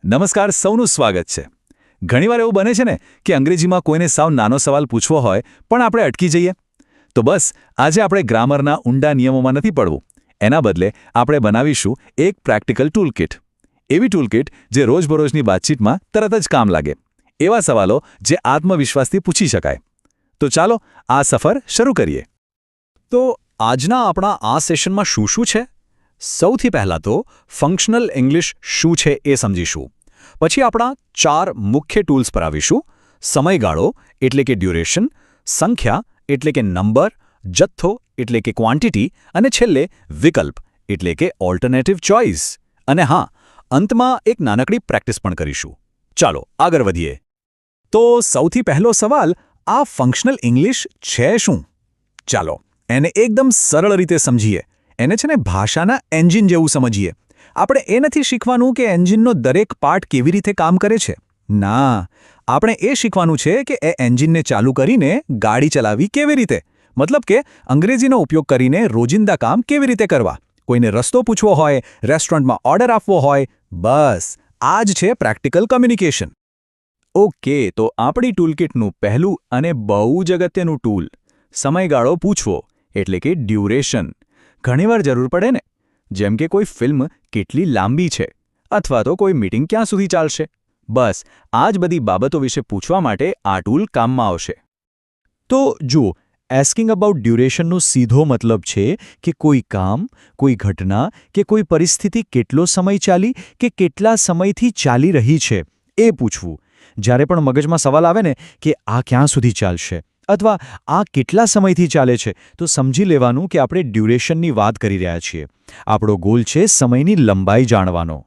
નમસ્કાર, સૌનું સ્વાગત છે. ઘણીવાર એવું બને છે ને કે અંગ્રેજીમાં કોઈને સાવ નાનો સવાલ પૂછવો હોય પણ આપણે અટકી જઈએ. તો બસ આજે આપણે ગ્રામરના ઊંડા નિયમોમાં નથી પડવું. એના બદલે આપણે બનાવીશું એક પ્રેક્ટિકલ ટૂલકિટ. એવી ટૂલકિટ જે રોજબરોજની વાતચીતમાં તરત જ કામ લાગે. એવા સવાલો જે આત્મવિશ્વાસથી પૂછી શકાય. તો ચાલો આ સફર શરૂ કરીએ. તો આજના આપણા આ સેશનમાં શું શું છે? સૌથી પહેલાં તો ફંક્શનલ ઇંગ્લિશ શું છે એ સમજીશું. પછી આપણા 4 મુખ્ય ટૂલ્સ પર આવીશું. સમયગાળો એટલે કે ડ્યુરેશન, સંખ્યા એટલે કે નંબર, જથ્થો એટલે કે ક્વોન્ટિટી અને છેલ્લે વિકલ્પ એટલે કે ઓલ્ટરનેટિવ ચોઇસ. અને હા, અંતમાં એક નાનકડી પ્રેક્ટિસ પણ કરીશું. ચાલો આગળ વધીએ. તો સૌથી પહેલો સવાલ, આ ફંક્શનલ ઇંગ્લિશ છે શું? ચાલો એને એકદમ સરળ રીતે સમજીએ. એને છે ને ભાષાના એન્જિન જેવું સમજીએ. આપણે એ નથી શીખવાનું કે એન્જિનનો દરેક પાર્ટ કેવી રીતે કામ કરે છે. ના, આપણે એ શીખવાનું છે કે એ એન્જિનને ચાલુ કરીને ગાડી ચલાવવી કેવી રીતે. મતલબ કે અંગ્રેજીનો ઉપયોગ કરીને રોજિંદા કામ કેવી રીતે કરવા. કોઈને રસ્તો પૂછવો હોય, રેસ્ટોરન્ટમાં ઓર્ડર આપવો હોય, બસ આ જ છે પ્રેક્ટિકલ કમ્યુનિકેશન. ઓકે, તો આપણી ટૂલકિટનું પહેલું અને બહુ જ અગત્યનું ટૂલ, સમયગાળો પૂછવો એટલે કે ડ્યુરેશન. ઘણીવાર જરૂર પડે ને, જેમ કે કોઈ ફિલ્મ કેટલી લાંબી છે અથવા તો કોઈ મીટિંગ ક્યાં સુધી ચાલશે. બસ આ જ બધી બાબતો વિશે પૂછવા માટે આ ટૂલ કામમાં આવશે. તો જુઓ, એસ્કિંગ અબાઉટ ડ્યુરેશનનો સીધો મતલબ છે કે કોઈ કામ, કોઈ ઘટના કે કોઈ પરિસ્થિતિ કેટલો સમય ચાલી કે કેટલા સમયથી ચાલી રહી છે એ પૂછવું. જ્યારે પણ મગજમાં સવાલ આવે ને કે આ ક્યાં સુધી ચાલશે અથવા આ કેટલા સમયથી ચાલે છે, તો સમજી લેવાનું કે આપણે ડ્યુરેશનની વાત કરી રહ્યા છીએ. આપણો ગોલ છે સમયની લંબાઈ જાણવાનો.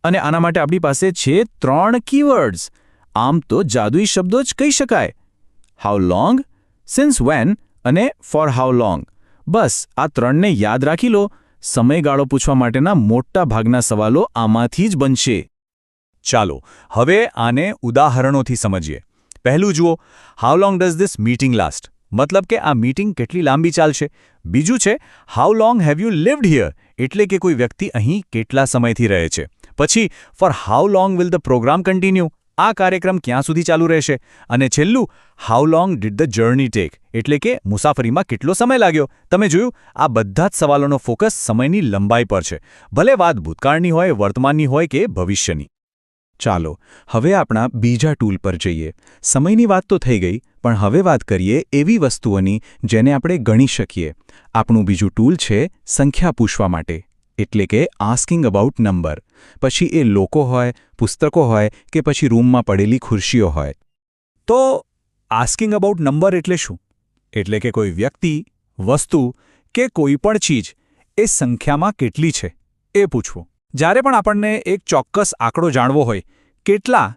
અને આના માટે આપણી પાસે છે 3 કીવર્ડ્સ. આમ તો જાદુઈ શબ્દો જ કહી શકાય. હાઉ લોંગ, સિન્સ વેન અને ફોર હાઉ લોંગ. બસ આ 3ને યાદ રાખી લો. સમયગાળો પૂછવા માટેના મોટા ભાગના સવાલો આમાંથી જ બનશે. ચાલો હવે આને ઉદાહરણોથી સમજીએ. પહેલું જુઓ, how long does this meeting last? મતલબ કે આ મીટિંગ કેટલી લાંબી ચાલશે. બીજું છે how long have you lived here? એટલે કે કોઈ વ્યક્તિ અહીં કેટલા સમયથી રહે છે. પછી for how long will the programme continue? આ કાર્યક્રમ ક્યાં સુધી ચાલુ રહેશે. અને છેલ્લું, how long did the journey take? એટલે કે મુસાફરીમાં કેટલો સમય લાગ્યો. તમે જોયું, આ બધા જ સવાલોનો ફોકસ સમયની લંબાઈ પર છે, ભલે વાત ભૂતકાળની હોય, વર્તમાનની હોય કે ભવિષ્યની. ચાલો હવે આપણા બીજા ટૂલ પર જઈએ. સમયની વાત તો થઈ ગઈ, પણ હવે વાત કરીએ એવી વસ્તુઓની જેને આપણે ગણી શકીએ. આપણું બીજું ટૂલ છે સંખ્યા પૂછવા માટે, એટલે કે આસ્કિંગ અબાઉટ નંબર. પછી એ લોકો હોય, પુસ્તકો હોય કે પછી રૂમમાં પડેલી ખુરશીઓ હોય. તો આસ્કિંગ અબાઉટ નંબર એટલે શું? એટલે કે કોઈ વ્યક્તિ, વસ્તુ કે કોઈ પણ ચીજ એ સંખ્યામાં કેટલી છે એ પૂછવું. જ્યારે પણ આપણને એક ચોક્કસ આંકડો જાણવો હોય, કેટલા,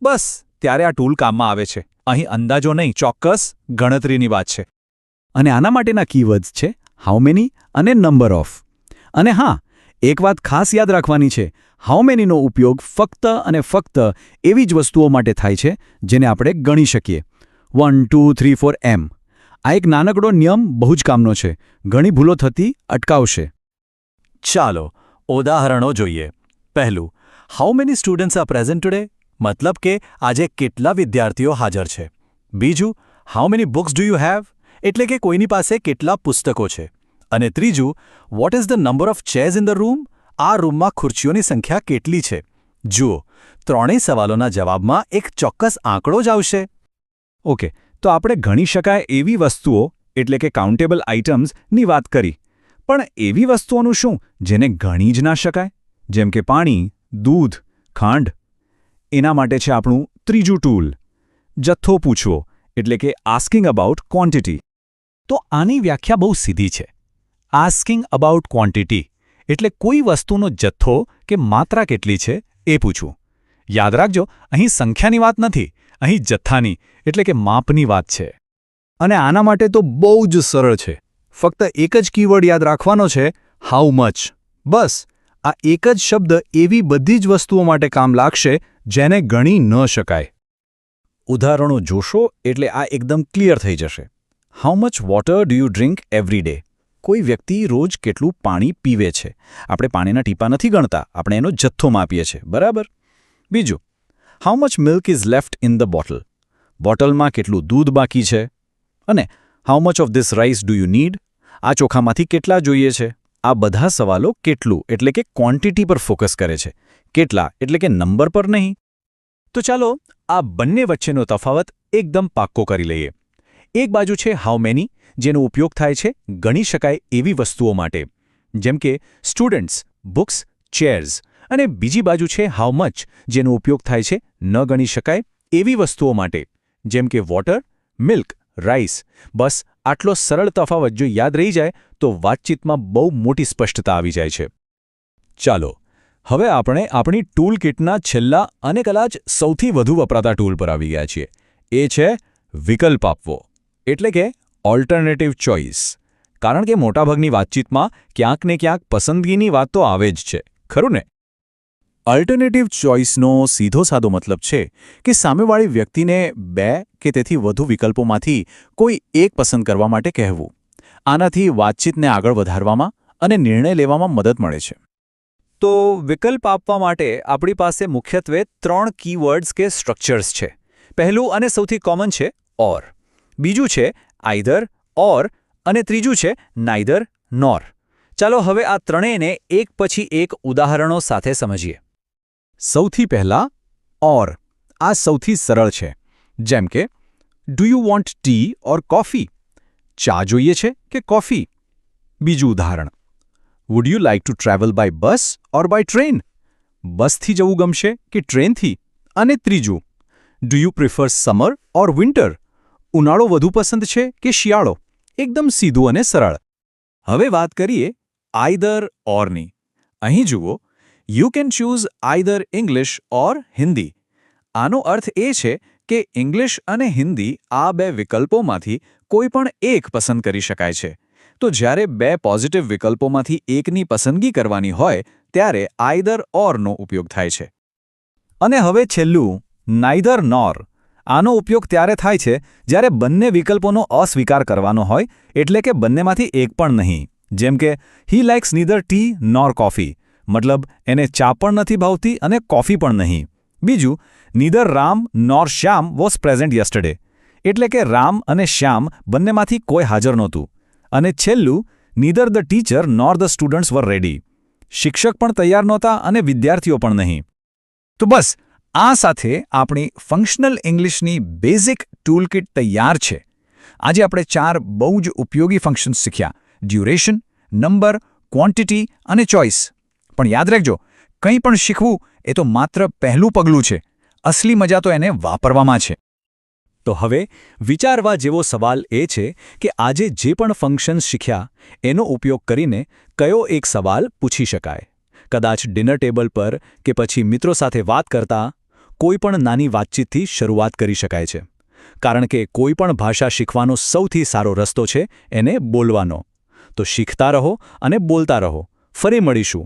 બસ ત્યારે આ ટૂલ કામમાં આવે છે. અહીં અંદાજો નહીં, ચોક્કસ ગણતરીની વાત છે. અને આના માટેના કીવર્ડ્સ છે હાઉ મેની અને નંબર ઓફ. અને હા, એક વાત ખાસ યાદ રાખવાની છે, હાઉ મેનીનો ઉપયોગ ફક્ત અને ફક્ત એવી જ વસ્તુઓ માટે થાય છે જેને આપણે ગણી શકીએ. 1 2 3 4 એમ. આ એક નાનકડો નિયમ બહુ જ કામનો છે. ઘણી ભૂલો થતી અટકાવશે. ચાલો ઉદાહરણો જોઈએ. પહેલું, how many students are present today? મતલબ કે આજે કેટલા વિદ્યાર્થીઓ હાજર છે. બીજું, how many books do you have? એટલે કે કોઈની પાસે કેટલા પુસ્તકો છે. અને ત્રીજું, what is the number of chairs in the room? આ રૂમમાં ખુરશીઓની સંખ્યા કેટલી છે. જુઓ, ત્રણેય સવાલોના જવાબમાં એક ચોક્કસ આંકડો જ આવશે. ઓકે, તો આપણે ગણી શકાય એવી વસ્તુઓ એટલે કે કાઉન્ટેબલ આઇટમ્સની વાત કરી. પણ એવી વસ્તુઓનું શું જેને ગણી જ ના શકાય? જેમ કે પાણી, દૂધ, ખાંડ. એના માટે છે આપણું ત્રીજું ટૂલ, જથ્થો પૂછવો એટલે કે આસ્કિંગ અબાઉટ ક્વોન્ટિટી. તો આની વ્યાખ્યા બહુ સીધી છે. આસ્કિંગ અબાઉટ ક્વોન્ટિટી એટલે કોઈ વસ્તુનો જથ્થો કે માત્રા કેટલી છે એ પૂછવું. યાદ રાખજો, અહીં સંખ્યાની વાત નથી, અહીં જથ્થાની એટલે કે માપની વાત છે. અને આના માટે તો બહુ જ સરળ છે. ફક્ત એક જ કીવર્ડ યાદ રાખવાનો છે, હાઉ મચ. બસ આ એક જ શબ્દ એવી બધી જ વસ્તુઓ માટે કામ લાગશે જેને ગણી ન શકાય. ઉદાહરણો જોશો એટલે આ એકદમ ક્લિયર થઈ જશે. How much water do you drink every day? કોઈ વ્યક્તિ રોજ કેટલું પાણી પીવે છે. આપણે પાણીના ટીપાં નથી ગણતા, આપણે એનો જથ્થો માપીએ છીએ, બરાબર? બીજું, how much milk is left in the bottle? બોટલમાં કેટલું દૂધ બાકી છે? અને how much of this rice do you need? આ ચોખામાંથી કેટલા જોઈએ છે? આ બધા સવાલો કેટલું એટલે કે ક્વોન્ટિટી પર ફોકસ કરે છે, કેટલા એટલે કે નંબર પર નહીં. તો ચાલો આ બંને વચ્ચેનો તફાવત એકદમ પાક્કો કરી લઈએ. એક બાજુ છે હાઉ મેની, જેનો ઉપયોગ થાય છે ગણી શકાય એવી વસ્તુઓ માટે, જેમ કે સ્ટુડન્ટ્સ, બુક્સ, ચેર્સ, અને બીજી બાજુ છે હાઉ મચ, જેનો ઉપયોગ થાય છે ન ગણી શકાય એવી વસ્તુઓ માટે, જેમ કે વોટર, મિલ્ક, રાઈસ. બસ આટલો સરળ તફાવત જો યાદ રહી જાય તો વાતચીતમાં બહુ મોટી સ્પષ્ટતા આવી જાય છે. ચાલો હવે આપણે આપણી ટૂલ કિટના છેલ્લા અને કદાચ સૌથી વધુ વપરાતા ટૂલ પર આવી ગયા છીએ. એ છે વિકલ્પ આપવો, એટલે કે ઓલ્ટરનેટિવ ચોઇસ. કારણ કે મોટાભાગની વાતચીતમાં ક્યાંક ને ક્યાંક પસંદગીની વાત તો આવે જ છે, ખરું ને? અલ્ટરનેટિવ ચોઇસનો સીધો સાદો મતલબ છે કે સામેવાળી વ્યક્તિને 2 કે તેથી વધુ વિકલ્પોમાંથી કોઈ એક પસંદ કરવા માટે કહેવું. આનાથી વાતચીતને આગળ વધારવામાં અને નિર્ણય લેવામાં મદદ મળે છે. તો વિકલ્પ આપવા માટે આપણી પાસે મુખ્યત્વે 3 કીવર્ડ્સ કે સ્ટ્રક્ચર્સ છે. પહેલું અને સૌથી કોમન છે ઓર, બીજું છે આઇધર ઓર, અને ત્રીજું છે નાઇધર નોર. ચાલો હવે આ ત્રણેયને એક પછી એક ઉદાહરણો સાથે સમજીએ. સૌથી પહેલા ઓર. આ સૌથી સરળ છે. જેમ કે do you want tea or coffee? ચા જોઈએ છે કે કોફી? બીજું ઉદાહરણ, would you like to travel by bus or by train? બસથી જવું ગમશે કે ટ્રેનથી? અને ત્રીજું, do you prefer summer or winter? ઉનાળો વધુ પસંદ છે કે શિયાળો? એકદમ સીધું અને સરળ. હવે વાત કરીએ આઇધર ઓરની. અહીં જુઓ, you can choose either English ઓર હિન્દી. આનો અર્થ એ છે કે ઇંગ્લિશ અને હિન્દી આ 2 વિકલ્પોમાંથી કોઈ પણ એક પસંદ કરી શકાય છે. તો જ્યારે 2 પોઝિટિવ વિકલ્પોમાંથી એકની પસંદગી કરવાની હોય ત્યારે આઇધર ઓરનો ઉપયોગ થાય છે. અને હવે છેલ્લું નાઇધર નોર. આનો ઉપયોગ ત્યારે થાય છે જ્યારે બંને વિકલ્પોનો અસ્વીકાર કરવાનો હોય, એટલે કે બંનેમાંથી એક પણ નહીં. જેમ કે he likes neither tea nor coffee, મતલબ એને ચા પણ નથી ભાવતી અને કોફી પણ નહીં. બીજું, neither Ram nor Shyam was present yesterday, એટલે કે રામ અને શ્યામ બંનેમાંથી કોઈ હાજર નહોતું. અને છેલ્લું, neither the teacher nor the students were ready. શિક્ષક પણ તૈયાર નહોતા અને વિદ્યાર્થીઓ પણ નહીં. તો બસ આ સાથે આપણી ફંક્શનલ ઇંગ્લિશની બેઝિક ટૂલકિટ તૈયાર છે. આજે આપણે 4 બહુ જ ઉપયોગી ફંક્શન્સ શીખ્યા: ડ્યુરેશન, નંબર, ક્વોન્ટિટી અને ચોઇસ. પણ યાદ રાખજો, કંઈ પણ શીખવું એ તો માત્ર પહેલું પગલું છે. અસલી મજા તો એને વાપરવામાં છે. તો હવે વિચારવા જેવો સવાલ એ છે કે આજે જે પણ ફંક્શન્સ શીખ્યા એનો ઉપયોગ કરીને કયો એક સવાલ પૂછી શકાય. કદાચ ડિનર ટેબલ પર કે પછી મિત્રો સાથે વાત કરતા કોઈ પણ નાની વાતચીતથી શરૂઆત કરી શકાય છે. કારણ કે કોઈ પણ ભાષા શીખવાનો સૌથી સારો રસ્તો છે એને બોલવાનો. તો શીખતા રહો અને બોલતા રહો. ફરી મળીશું.